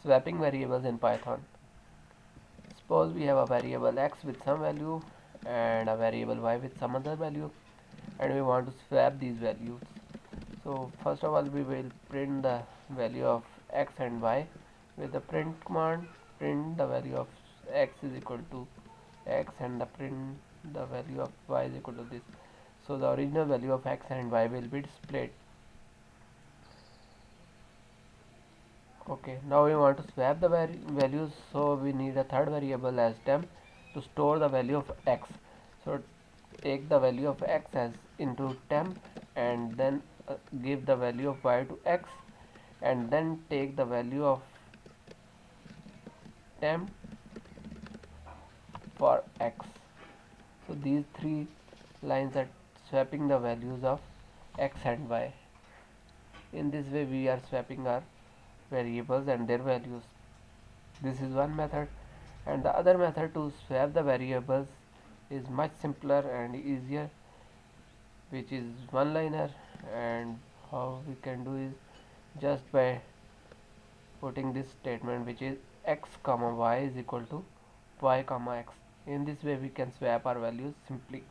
Swapping variables in Python. Suppose we have a variable x with some value and a variable y with some other value, and we want to swap these values. So first of all, we will print the value of x and y with the print command. Print the value of x is equal to x, and the print the value of y is equal to this. So the original value of x and y will be displayed. Okay, now we want to swap the values, so we need a third variable as temp to store the value of x. So take the value of x as into temp, and then give the value of y to x, and then take the value of temp for x. So these three lines are swapping the values of x and y. In this way we are swapping our variables and their values. This is one method, and the other method to swap the variables is much simpler and easier, which is one liner. And how we can do is just by putting this statement, which is x comma y is equal to y comma x. In this way we can swap our values simply.